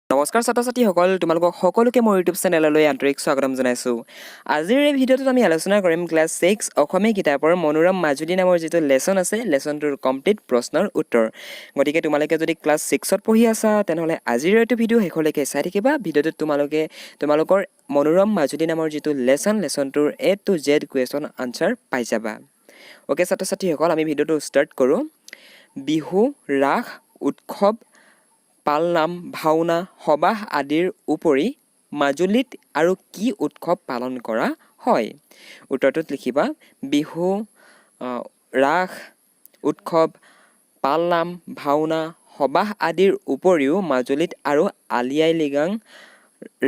নমস্কাৰ ছাত্ৰ ছাত্ৰীসকল, তোমালোকক সকলোকে মোৰ ইউটিউব চেনেললৈ আন্তৰিক স্বাগতম জনাইছোঁ। আজিৰ এই ভিডিঅ'টোত আমি আলোচনা কৰিম ক্লাছ 6 অসমীয়া কিতাপৰ মনোৰম মাজুলী নামৰ যিটো লেচন আছে, লেচনটোৰ কমপ্লিট প্ৰশ্নৰ উত্তৰ। গতিকে তোমালোকে যদি ক্লাছ 6ত পঢ়ি আছা তেনেহ'লে আজিৰ এইটো ভিডিঅ' শেষলৈকে চাই থাকিবা। ভিডিঅ'টোত তোমালোকৰ মনোৰম মাজুলী নামৰ যিটো লেচনটোৰ A to Z question answer পাই যাবা। অ'কে ছাত্ৰ ছাত্ৰীসকল, আমি ভিডিঅ'টো ষ্টাৰ্ট কৰোঁ। বিহু, ৰাস, উৎসৱ, পালনাম, ভাওনা, সবাহ আদিৰ উপৰি মাজুলীত আৰু কি উৎসৱ পালন কৰা হয়? উত্তৰটোত লিখিবা বিহু, ৰাস, উৎসৱ, পালনাম, ভাওনা, সবাহ আদিৰ উপৰিও মাজুলীত আৰু আলি আই লৃগাং,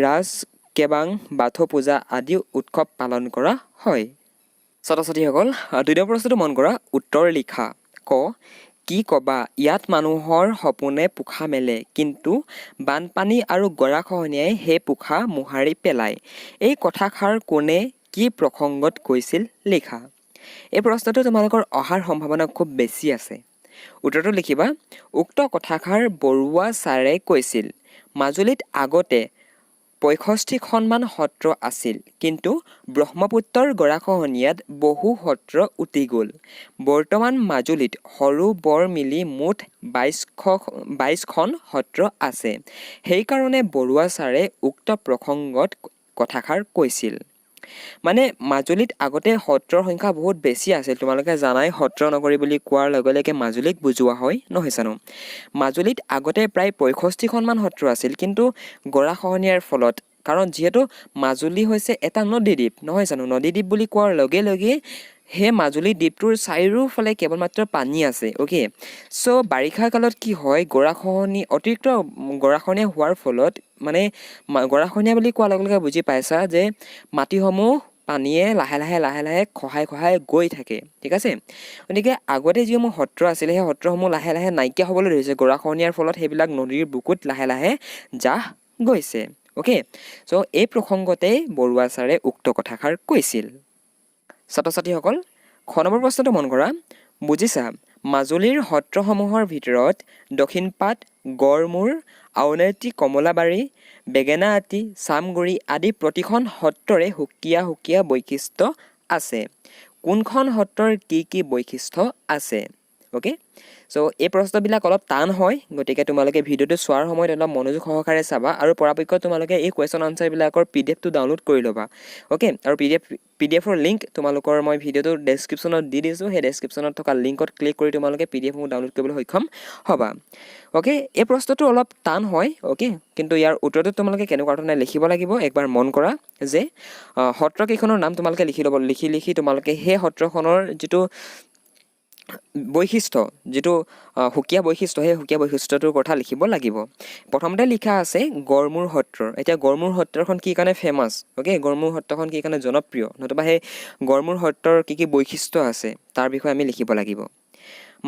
ৰাজ কেবাং, বাথৌ পূজা আদি উৎসৱ পালন কৰা হয়। ছাত্ৰ ছাত্ৰীসকল, দ্বিতীয় প্ৰশ্নটো মন কৰা। উত্তৰ লিখা। ক, কি ক'বা, ইয়াত মানুহৰ সপোনে পোখা মেলে, কিন্তু বানপানী আৰু গৰাখহনীয়াই সেই পোখা মোহাৰি পেলায়। এই কথাষাৰ কোনে কি প্ৰসংগত কৈছিল? লিখা। এই প্ৰশ্নটো তোমালোকৰ অহাৰ সম্ভাৱনা খুব বেছি আছে। উত্তৰটো লিখিবা উক্ত কথাষাৰ বৰুৱা ছাৰে কৈছিল। মাজুলীত আগতে ৬৫খনমান সত্ৰ আছিল, কিন্তু ব্ৰহ্মপুত্ৰৰ গৰাখহনীয়াত বহু সত্ৰ উটি গ'ল। বৰ্তমান মাজুলীত সৰু বৰ মিলি মুঠ ২২খন সত্ৰ আছে। সেইকাৰণে বৰুৱা ছাৰে উক্ত প্ৰসংগত কথাষাৰ কৈছিল। মানে মাজুলীত আগতে সত্ৰৰ সংখ্যা বহুত বেছি আছিল। তোমালোকে জানাই সত্ৰ নগৰী বুলি কোৱাৰ লগে লগে মাজুলীক বুজোৱা হয়, নহয় জানো? মাজুলীত আগতে প্ৰায় ৬৫খনমান সত্ৰ আছিল, কিন্তু গৰাখহনীয়াৰ ফলত, কাৰণ যিহেতু মাজুলী হৈছে এটা নদীদ্বীপ, নহয় জানো? নদীদ্বীপ বুলি কোৱাৰ লগে লগে সেই মাজুলী দ্বীপটোৰ চাৰিওফালে কেৱল মাত্ৰ পানী আছে। অ'কে, চ' বাৰিষা কালত কি হয়, অতিৰিক্ত গৰাখহনীয়া হোৱাৰ ফলত, মানে গৰাখহনীয়া বুলি কোৱাৰ লগে লগে বুজি পাইছা যে মাটিসমূহ পানীয়ে লাহে লাহে খহাই গৈ থাকে, ঠিক আছে? গতিকে আগতে যিসমূহ সত্ৰ আছিলে সেই সত্ৰসমূহ লাহে লাহে নাইকিয়া হ'বলৈ ধৰিছে গৰাখহনীয়াৰ ফলত। সেইবিলাক নদীৰ বুকুত লাহে লাহে জাহ গৈছে। অ'কে, চ' এই প্ৰসংগতেই বৰুৱা ছাৰে উক্ত কথাষাৰ কৈছিল। ছাত্ৰ ছাত্ৰীসকল, খ নম্বৰ প্ৰশ্নটো মন কৰা। বুজিছা, মাজুলীৰ সত্ৰসমূহৰ ভিতৰত দক্ষিণপাট, গড়মূৰ, আউনীআটী, কমলাবাৰী, বেঙেনাআটী, চামগুৰি আদি প্ৰতিখন সত্ৰৰে সুকীয়া সুকীয়া বৈশিষ্ট্য আছে। কোনখন সত্ৰৰ কি কি বৈশিষ্ট্য আছে? অ'কে, চ' এই প্ৰশ্নবিলাক অলপ টান হয়, গতিকে তোমালোকে ভিডিঅ'টো চোৱাৰ সময়ত অলপ মনোযোগ সহকাৰে চাবা, আৰু পৰাপক্ষত তোমালোকে এই কুৱেশ্যন আনচাৰবিলাকৰ PDF টো ডাউনলোড কৰি ল'বা। অ'কে, আৰু PDF ৰ লিংক তোমালোকৰ মই ভিডিঅ'টোৰ ডেছক্ৰিপশ্যনত দি দিছোঁ। সেই ডেছক্ৰিপশ্যনত থকা লিংকত ক্লিক কৰি তোমালোকে PDFসমূহ ডাউনলোড কৰিবলৈ সক্ষম হ'বা। অ'কে, এই প্ৰশ্নটো অলপ টান হয়। অ'কে, কিন্তু ইয়াৰ উত্তৰটো তোমালোকে কেনেকুৱা ধৰণে লিখিব লাগিব একবাৰ মন কৰা যে সত্ৰকেইখনৰ নাম তোমালোকে লিখি তোমালোকে সেই সত্ৰখনৰ যিটো বৈশিষ্ট্য, যিটো সুকীয়া বৈশিষ্ট্য, সেই সুকীয়া বৈশিষ্ট্যটোৰ কথা লিখিব লাগিব। প্ৰথমতে লিখা আছে গড়মূৰ সত্ৰৰ। এতিয়া গড়মূৰ সত্ৰখন কি কাৰণে ফেমাছ? অ'কে, গড়মূৰ সত্ৰখন কি কাৰণে জনপ্ৰিয়, নতুবা সেই গড়মূৰ সত্ৰৰ কি কি বৈশিষ্ট্য আছে তাৰ বিষয়ে আমি লিখিব লাগিব।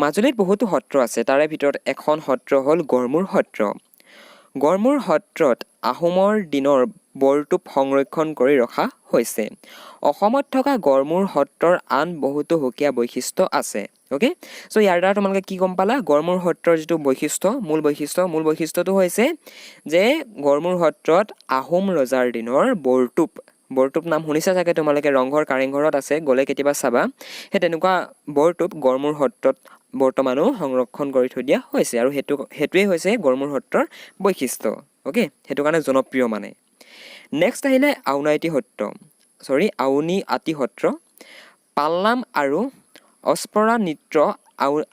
মাজুলীত বহুতো সত্ৰ আছে, তাৰে ভিতৰত এখন সত্ৰ হ'ল গড়মূৰ সত্ৰ। গড়মূৰ সত্ৰত আহোমৰ দিনৰ বৰটোপ সংৰক্ষণ কৰি ৰখা হৈছে। অসমত থকা গড়মূৰ সত্ৰৰ আন বহুতো সুকীয়া বৈশিষ্ট্য আছে। অ'কে, চ' ইয়াৰ দ্বাৰা তোমালোকে কি গম পালা? গড়মূৰ সত্ৰৰ যিটো মূল বৈশিষ্ট্যটো হৈছে যে গড়মূৰ সত্ৰত আহোম ৰজাৰ দিনৰ বৰটোপ নাম শুনিছা চাগে তোমালোকে, ৰংঘৰ কাৰেংঘৰত আছে, গ'লে কেতিয়াবা চাবা। সেই তেনেকুৱা বৰটোপ গড়মূৰ সত্ৰত বৰ্তমানো সংৰক্ষণ কৰি থৈ দিয়া হৈছে, আৰু সেইটোৱেই হৈছে গড়মূৰ সত্ৰৰ বৈশিষ্ট্য। অ'কে, সেইটো কাৰণে জনপ্ৰিয় মানে। নেক্সট আহিলে আউনীআটী সত্ৰ। পালনাম আৰু অস্পৰা নৃত্য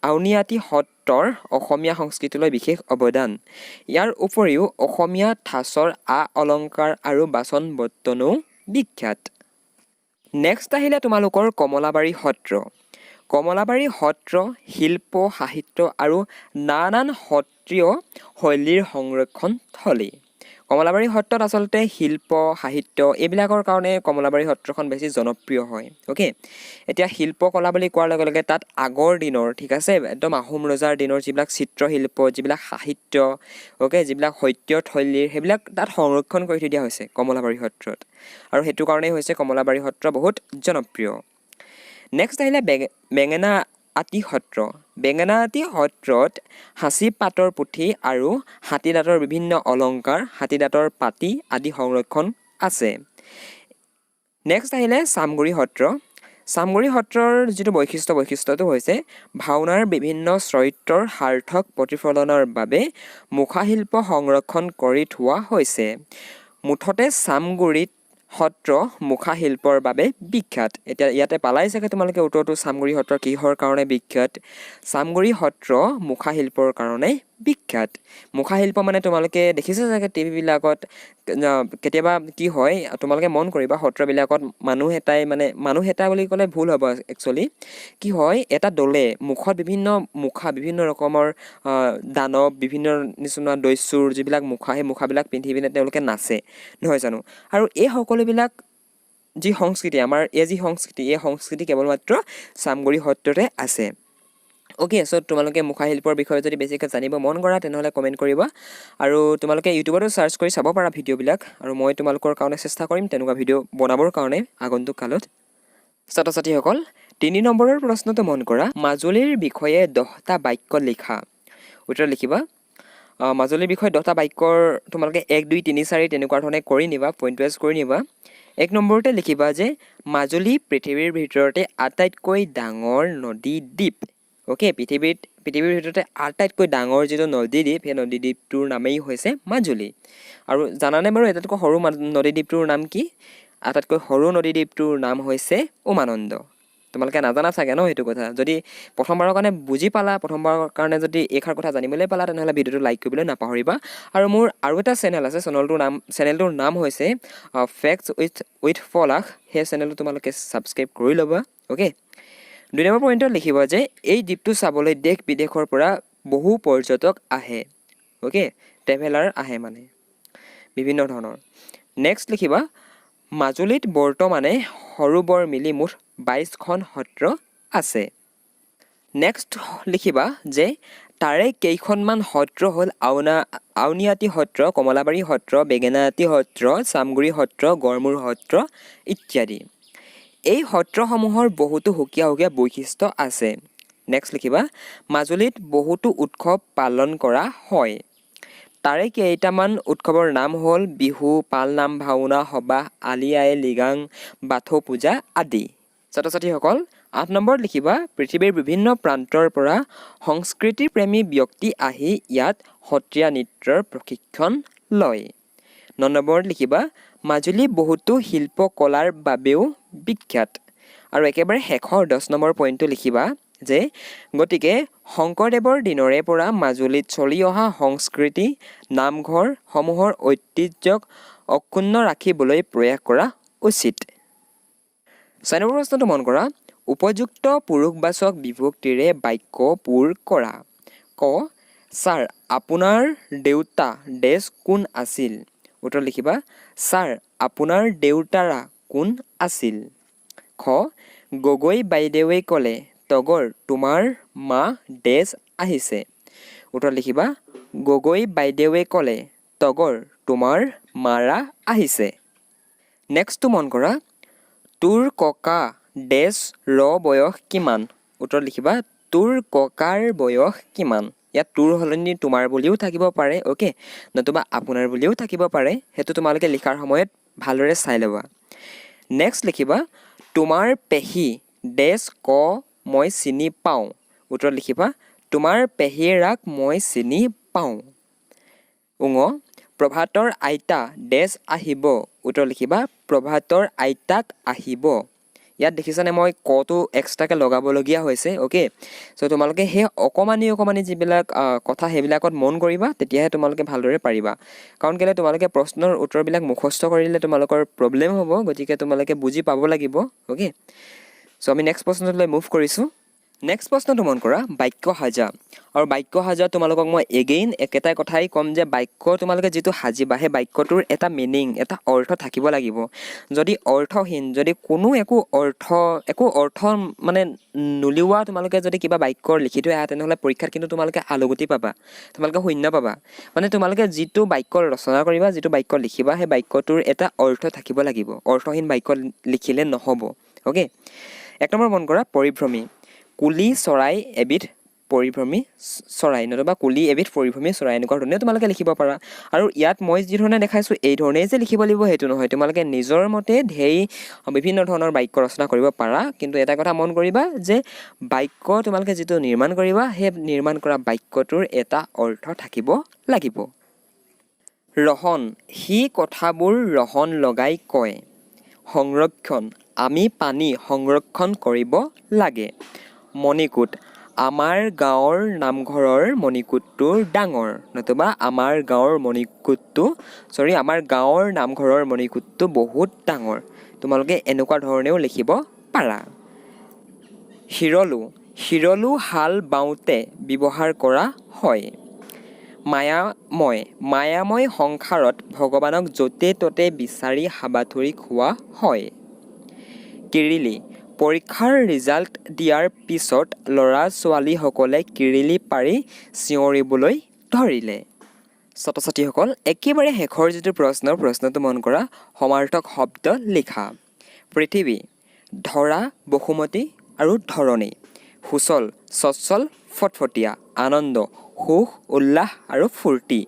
আউনীআটী সত্ৰৰ অসমীয়া সংস্কৃতিলৈ বিশেষ অৱদান। ইয়াৰ উপৰিও অসমীয়া ঠাঁচৰ অলংকাৰ আৰু বাচন বৰ্তনো বিখ্যাত। নেক্সট আহিলে তোমালোকৰ কমলাবাৰী সত্ৰ। কমলাবাৰী সত্ৰ শিল্প, সাহিত্য আৰু নানান সত্ৰীয় শৈলীৰ সংৰক্ষণ থলী। কমলাবাৰী সত্ৰত আচলতে শিল্প, সাহিত্য এইবিলাকৰ কাৰণে কমলাবাৰী সত্ৰখন বেছি জনপ্ৰিয় হয়। অ'কে, এতিয়া শিল্পকলা বুলি কোৱাৰ লগে লগে তাত আগৰ দিনৰ, ঠিক আছে, একদম আহোম ৰজাৰ দিনৰ যিবিলাক চিত্ৰশিল্প, যিবিলাক সাহিত্য, অ'কে, যিবিলাক সত্যথলীৰ, সেইবিলাক তাত সংৰক্ষণ কৰি থৈ দিয়া হৈছে কমলাবাৰী সত্ৰত, আৰু সেইটো কাৰণেই হৈছে কমলাবাৰী সত্ৰ বহুত জনপ্ৰিয়। নেক্সট আহিলে আতি সত্ৰ বেঙেনাআতি সত্ৰত সাঁচি পাতৰ পুথি আৰু হাতী দাঁতৰ বিভিন্ন অলংকাৰ হাতী দাঁতৰ পাতি আদি সংৰক্ষণ আছে নেক্সট আহিলে চামগুৰি সত্ৰ চামগুৰি সত্ৰৰ যিটো বৈশিষ্ট্যটো হৈছে ভাওনাৰ বিভিন্ন চৰিত্ৰৰ সাৰ্থক প্ৰতিফলনৰ বাবে মুখাশিল্প সংৰক্ষণ কৰি থোৱা হৈছে মুঠতে চামগুৰিত সত্ৰ মুখাশিল্পৰ বাবে বিখ্যাত এতিয়া ইয়াতে পালাই চাগে তোমালোকে উত্তৰটো চামগুৰি সত্ৰ কিহৰ কাৰণে বিখ্যাত চামগুৰি সত্ৰ মুখাশিল্পৰ কাৰণে বিখ্যাত মুখাশিল্প মানে তোমালোকে দেখিছা চাগে টিভিবিলাকত কেতিয়াবা কি হয় তোমালোকে মন কৰিবা সত্ৰবিলাকত মানুহ এটা বুলি ক'লে ভুল হ'ব একচুৱেলি কি হয় এটা দলে মুখত বিভিন্ন ৰকমৰ দানৱ বিভিন্ন নিচিনা দস্যুৰ যিবিলাক মুখা সেই মুখাবিলাক পিন্ধি পিনে তেওঁলোকে নাচে নহয় জানো আৰু এই সকলোবিলাক যি সংস্কৃতি আমাৰ এই সংস্কৃতি কেৱল মাত্ৰ চামগুৰি সত্ৰতে আছে ওকে সো তোমালোকে মুখাশিল্পৰ বিষয়ে যদি বেছিকৈ জানিব মন কৰা তেনেহ'লে কমেণ্ট কৰিবা আৰু তোমালোকে ইউটিউবতো সাৰ্চ কৰি চাব পাৰা ভিডিঅ'বিলাক আৰু মই তোমালোকৰ কাৰণে চেষ্টা কৰিম তেনেকুৱা ভিডিঅ' বনাবৰ কাৰণে আগন্তুক কালত ছাত্ৰ ছাত্ৰীসকল 3 নম্বৰৰ প্ৰশ্নটো মন কৰা মাজুলীৰ বিষয়ে 10টা বাক্য লিখা উত্তৰ লিখিবা মাজুলীৰ বিষয়ে 10টা বাক্যৰ তোমালোকে 1 2 3 4 তেনেকুৱা ধৰণে কৰি নিবা পইণ্ট ৱাইজ কৰি নিবা 1 নম্বৰতে লিখিবা যে মাজুলী পৃথিৱীৰ ভিতৰতে আটাইতকৈ ডাঙৰ নদী দ্বীপ ওকে পৃথিৱীৰ ভিতৰতে আটাইতকৈ ডাঙৰ যিটো নদী দ্বীপ সেই নদী দ্বীপটোৰ নামেই হৈছে মাজুলী আৰু জানানে বাৰু এটাতকৈ সৰু নদী দ্বীপটোৰ নাম কি আটাইতকৈ সৰু নদী দ্বীপটোৰ নাম হৈছে উমানন্দ তোমালোকে নাজানা চাগে ন সেইটো কথা যদি প্ৰথমবাৰৰ কাৰণে বুজি পালা প্ৰথমবাৰৰ কাৰণে যদি এইখাৰ কথা জানিবলৈ পালা তেনেহ'লে ভিডিঅ'টো লাইক কৰিবলৈ নাপাহৰিবা আৰু মোৰ আৰু এটা চেনেল আছে চেনেলটোৰ নাম হৈছে ফেক্টছ উইথ পলাশ সেই চেনেলটো তোমালোকে ছাবস্ক্ৰাইব কৰি ল'বা অ'কে 2 নম্বৰ পইণ্টত লিখিব যে এই দ্বীপটো চাবলৈ দেশ বিদেশৰ পৰা বহু পৰ্যটক আহে অ'কে ট্ৰেভেলাৰ আহে মানে বিভিন্ন ধৰণৰ নেক্সট লিখিবা মাজুলীত বৰ্তমানে সৰু বৰ মিলি মুঠ 22খন সত্ৰ আছে নেক্সট লিখিবা যে তাৰে কেইখনমান সত্ৰ হ'ল আউনীআটী সত্ৰ কমলাবাৰী সত্ৰ বেঙেনাআটী সত্ৰ চামগুৰি সত্ৰ গড়মূৰ সত্ৰ ইত্যাদি এই সত্ৰসমূহৰ বহুতো সুকীয়া বৈশিষ্ট্য আছে নেক্সট লিখিবা মাজুলীত বহুতো উৎসৱ পালন কৰা হয় তাৰে কেইটামান উৎসৱৰ নাম হ'ল বিহু পালনাম ভাওনা সবাহ আলি আই লৃগাং বাথৌ পূজা আদি ছাত্ৰ ছাত্ৰীসকল 8 নম্বৰত লিখিবা পৃথিৱীৰ বিভিন্ন প্ৰান্তৰ পৰা সংস্কৃতিপ্ৰেমী ব্যক্তি আহি ইয়াত সত্ৰীয়া নৃত্যৰ প্ৰশিক্ষণ লয় 9 নম্বৰত লিখিবা মাজুলী বহুতো শিল্পকলাৰ বাবেও বিখ্যাত আৰু একেবাৰে শেষৰ 10 নম্বৰ পইণ্টটো লিখিবা যে গতিকে শংকৰদেৱৰ দিনৰে পৰা মাজুলীত চলি অহা সংস্কৃতি নামঘৰ সমূহৰ ঐতিহ্যক অক্ষুণ্ণ ৰাখিবলৈ প্ৰয়াস কৰা উচিত 4 নম্বৰ প্ৰশ্নটো মন কৰা উপযুক্ত পুৰুষবাচক বিভক্তিৰে বাক্য পূৰ কৰা ক ছাৰ আপোনাৰ দেউতা ডেছ কোন আছিল উত্তৰ লিখিবা ছাৰ আপোনাৰ দেউতাৰা কোন আছিল খ গগৈ বাইদেৱে ক'লে তগৰ তোমাৰ মা ডেছ আহিছে উত্তৰ লিখিবা গগৈ বাইদেৱে ক'লে তগৰ তোমাৰ মাৰা আহিছে নেক্সটটো মন কৰা তোৰ ককা ডেছ বয়স কিমান উত্তৰ লিখিবা তোৰ ককাৰ বয়স কিমান ইয়াত তোৰ সলনি তোমাৰ বুলিও থাকিব পাৰে অ'কে নতুবা আপোনাৰ বুলিও থাকিব পাৰে সেইটো তোমালোকে লিখাৰ সময়ত ভালদৰে চাই ল'বা নেক্সট লিখিবা তোমাৰ পেহী ডেছ ক মই চিনি পাওঁ উত্তৰ লিখিবা তোমাৰ পেহীৰাক মই চিনি পাওঁ প্ৰভাতৰ আইতা ডেছ আহিব উত্তৰ লিখিবা প্ৰভাতৰ আইতাক আহিব ইয়াত দেখিছানে মই কটো এক্সট্ৰাকৈ লগাবলগীয়া হৈছে অ'কে চ' তোমালোকে সেই অকণমানি যিবিলাক কথা সেইবিলাকত মন কৰিবা তেতিয়াহে তোমালোকে ভালদৰে পাৰিবা কাৰণ কেলৈ তোমালোকে প্ৰশ্নৰ উত্তৰবিলাক মুখস্থ কৰিলে তোমালোকৰ প্ৰব্লেম হ'ব গতিকে তোমালোকে বুজি পাব লাগিব অ'কে চ' আমি নেক্সট প্ৰশ্নটোলৈ মুভ কৰিছোঁ নেক্সট প্ৰশ্নটো মন কৰা বাক্য সাজা আৰু বাক্য সাজা তোমালোকক মই এগেইন একেটা কথাই ক'ম যে বাক্য তোমালোকে যিটো সাজিবা সেই বাক্যটোৰ এটা মিনিং এটা অৰ্থ থাকিব লাগিব যদি অৰ্থহীন যদি একো অৰ্থ মানে নুলিওৱা তোমালোকে যদি কিবা বাক্য লিখি থৈ আহা তেনেহ'লে পৰীক্ষাত কিন্তু তোমালোকে আলুগুটি পাবা তোমালোকে শূন্য পাবা মানে তোমালোকে যিটো বাক্য ৰচনা কৰিবা যিটো বাক্য লিখিবা সেই বাক্যটোৰ এটা অৰ্থ থাকিব লাগিব অৰ্থহীন বাক্য লিখিলে নহ'ব অ'কে 1 নম্বৰ মন কৰা পৰিভ্ৰমী কুলি চৰাই এবিধ পৰিভ্ৰমী চৰাই নতুবা কুলি এবিধ পৰিভ্ৰমী চৰাই এনেকুৱা ধৰণে তোমালোকে লিখিব পাৰা আৰু ইয়াত মই যি ধৰণে দেখাইছোঁ এই ধৰণেই যে লিখিব লাগিব সেইটো নহয় তোমালোকে নিজৰ মতে বিভিন্ন ধৰণৰ বাক্য ৰচনা কৰিব পাৰা কিন্তু এটা কথা মন কৰিবা যে বাক্য তোমালোকে যিটো নিৰ্মাণ কৰিবা সেই নিৰ্মাণ কৰা বাক্যটোৰ এটা অৰ্থ থাকিব লাগিব ৰহন সি কথাবোৰ ৰহন লগাই কয় সংৰক্ষণ আমি পানী সংৰক্ষণ কৰিব লাগে মণিকূট আমাৰ গাঁৱৰ নামঘৰৰ মণিকূটটো ডাঙৰ নতুবা আমাৰ গাঁৱৰ নামঘৰৰ মণিকূটটো বহুত ডাঙৰ তোমালোকে এনেকুৱা ধৰণেও লিখিব পাৰা শিৰলু হাল বাওঁতে ব্যৱহাৰ কৰা হয় মায়াময় সংসাৰত ভগৱানক য'তে ত'তে বিচাৰি হাবাথুৰি খোৱা হয় কিৰিলি পৰীক্ষাৰ ৰিজাল্ট দিয়াৰ পিছত ল'ৰা ছোৱালীসকলে কিৰিলি পাৰি চিঞৰিবলৈ ধৰিলে ছাত্ৰ ছাত্ৰীসকল একেবাৰে শেষৰ যিটো প্ৰশ্নটো মন কৰা সমাৰ্থক শব্দ লিখা পৃথিৱী ধৰা বসুমতী আৰু ধৰণী সুচল সচ্ছল ফটফটীয়া আনন্দ সুখ উল্লাস আৰু ফূৰ্তি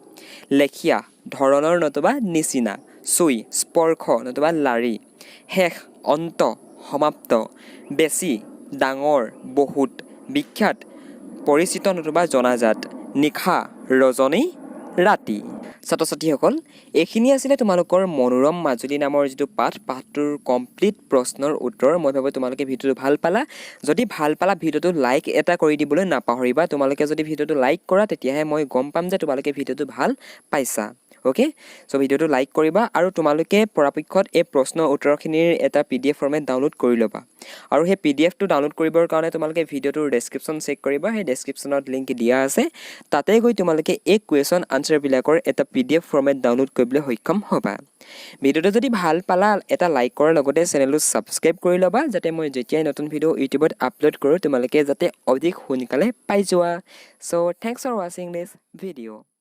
লেখীয়া ধৰণৰ নতুবা নিচিনা চুই স্পৰ্শ নতুবা লাৰি শেষ অন্ত সমাপ্ত বেছি ডাঙৰ বহুত বিখ্যাত পৰিচিত নতুবা জনাজাত নিশা ৰজনী ৰাতি ছাত্ৰ ছাত্ৰীসকল এইখিনি আছিলে তোমালোকৰ মনোৰম মাজুলী নামৰ যিটো পাঠটোৰ কমপ্লিট প্ৰশ্নৰ উত্তৰ মই ভাবোঁ তোমালোকে ভিডিঅ'টো ভাল পালা যদি ভাল পালা ভিডিঅ'টো লাইক এটা কৰি দিবলৈ নাপাহৰিবা তোমালোকে যদি ভিডিঅ'টো লাইক কৰা তেতিয়াহে মই গম পাম যে তোমালোকে ভিডিঅ'টো ভাল পাইছা অ'কে চ' ভিডিঅ'টো লাইক কৰিবা আৰু তোমালোকে পৰাপক্ষত এই প্ৰশ্নৰ উত্তৰখিনিৰ এটা PDF ফৰ্মেট ডাউনলোড কৰি ল'বা আৰু সেই PDFটো ডাউনলোড কৰিবৰ কাৰণে তোমালোকে ভিডিঅ'টোৰ ডেছক্ৰিপশ্যন চেক কৰিবা সেই ডেছক্ৰিপশ্যনত লিংক দিয়া আছে তাতে গৈ তোমালোকে এই কুৱেশ্যন আনচাৰবিলাকৰ এটা PDF ফৰ্মেট ডাউনলোড কৰিবলৈ সক্ষম হ'বা ভিডিঅ'টো যদি ভাল পালা এটা লাইক কৰাৰ লগতে চেনেলটো ছাবস্ক্ৰাইব কৰি ল'বা যাতে মই যেতিয়াই নতুন ভিডিঅ' ইউটিউবত আপলোড কৰোঁ তোমালোকে যাতে অধিক সোনকালে পাই যোৱা চ' থেংকছ ফৰ ৱাচিং দিছ ভিডিঅ'